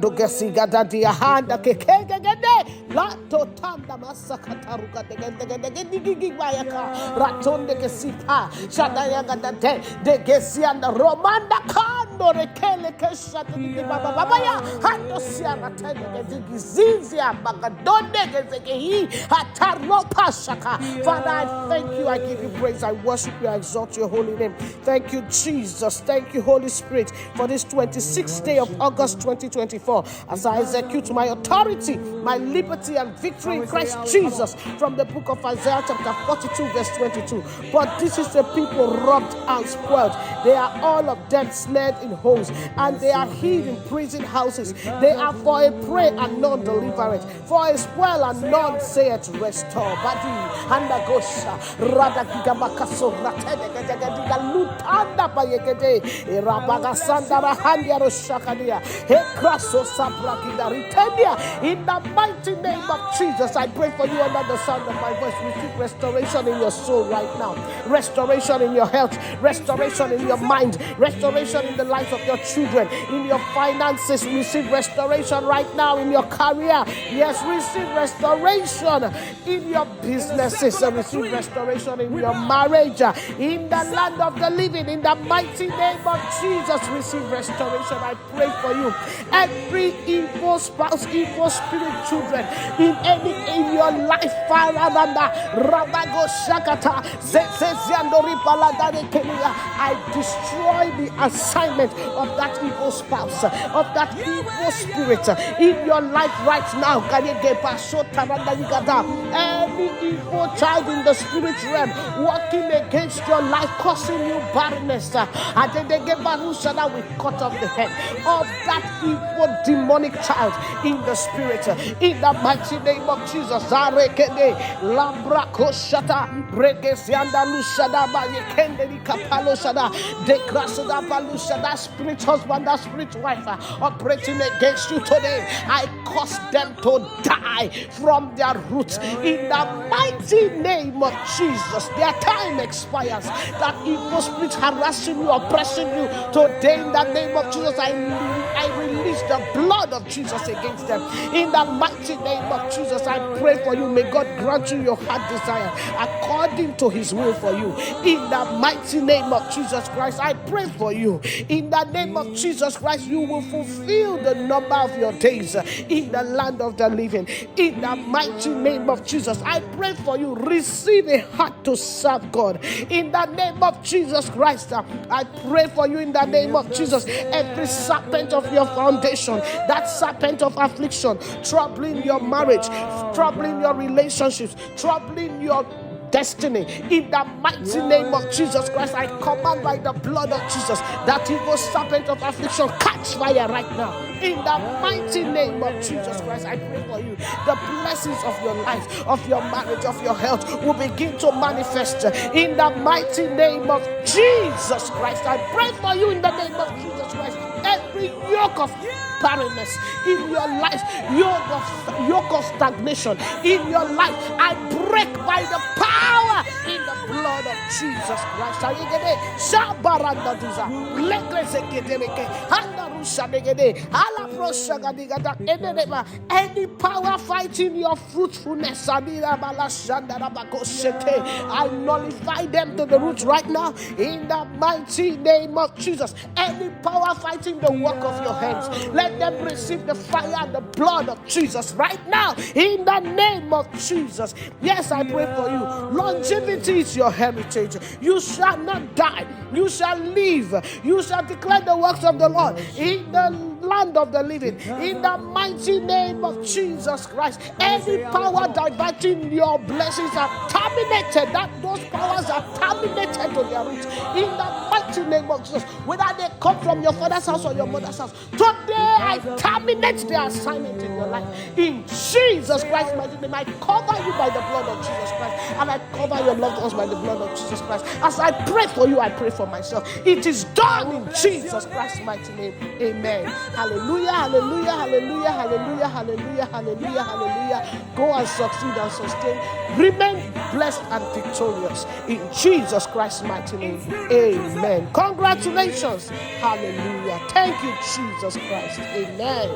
Dogesiga dia handa kekegede la totanda masakataruka degedegedegedigi bayaka ratonde kesita shadaya gadate de gesianda romanda kando rekele keshate di baba babaya hando siara tende gezizia bagadonde gezegehi hataropa shaka. Father, I thank you, I give you praise, I worship you, I exalt your holy name. Thank you, Jesus. Thank you, Holy Spirit, for this 26th day of August 2024, as I execute my authority, my liberty and victory in Christ Jesus, from the book of Isaiah chapter 42 verse 22. But this is the people robbed and spoiled. They are all of them snared in holes, and they are hid in prison houses. They are for a prey and none delivereth, for a spoil and none saith restore. Badi handa gosha rada gigamakaso ratene gadiga lutanda bayekede rabaga sandara handia roshakadia hekraso sabrakida ritendia. In the mighty name of Jesus, I pray for you under the sound of my voice. Receive restoration in your soul right now, restoration in your health, restoration in your mind, restoration in the life of your children, in your finances. Receive restoration right now in your career. Yes, receive restoration in your businesses. Receive restoration in your marriage, in the land of the living. In the mighty name of Jesus, receive restoration. I pray for you. Every evil spouse, evil spirit, children, in your life, Rabago Shakata, I destroy the assignment of that evil spouse, of that evil spirit in your life right now. Any evil child in the spirit realm working against your life, causing you barrenness, we cut off the head of that evil demonic child in the spirit, in the mighty name of Jesus. That spirit husband, that spirit wife operating against you today, I cause them to die from their roots in the mighty name of Jesus. Their time expires. That evil spirit harassing you, oppressing you today, in the name of Jesus, I release the blood of Jesus against them. In the mighty name of Jesus, I pray for you. May God grant you your heart desire according to his will for you. In the mighty name of Jesus Christ, I pray for you. In the name of Jesus Christ, you will fulfill the number of your days in the land of the living. In the mighty name of Jesus, I pray for you. Receive a heart to serve God. In the name of Jesus Christ, I pray for you. In the name of Jesus, every serpent of your foundation, that serpent of affliction, troubling your marriage, troubling your relationships, troubling your destiny, in the mighty name of Jesus Christ, I command by the blood of Jesus that evil serpent of affliction catch fire right now. In the mighty name of Jesus Christ, I pray for you. The blessings of your life, of your marriage, of your health will begin to manifest in the mighty name of Jesus Christ. I pray for you in the name of Jesus Christ. Every yoke of barrenness in your life, yoke of stagnation in your life, I break by the power in the blood of Jesus Christ. Any power fighting your fruitfulness, I nullify them to the root right now in the mighty name of Jesus. Any power fighting the work of your hands, let them receive the fire and the blood of Jesus right now in the name of Jesus. Yes, I pray for you. Longevity is your heritage. You shall not die. You shall live. You shall declare the works of the Lord in the land of the living. In the mighty name of Jesus Christ, every power diverting your blessings are terminated. Those powers are terminated to their roots. In the mighty name of Jesus, whether they come from your father's house or your mother's house, today I terminate their assignment in your life. In Jesus Christ's mighty name, I cover you by the blood of Jesus Christ, and I cover your loved ones by the blood of Jesus Christ. As I pray for you, I pray for myself. It is done in Jesus Christ's mighty name. Amen. Hallelujah, hallelujah, hallelujah, hallelujah, hallelujah, hallelujah, hallelujah. Go and succeed and sustain. Remain blessed and victorious in Jesus Christ's mighty name. Amen. Congratulations. Hallelujah. Thank you, Jesus Christ. Amen.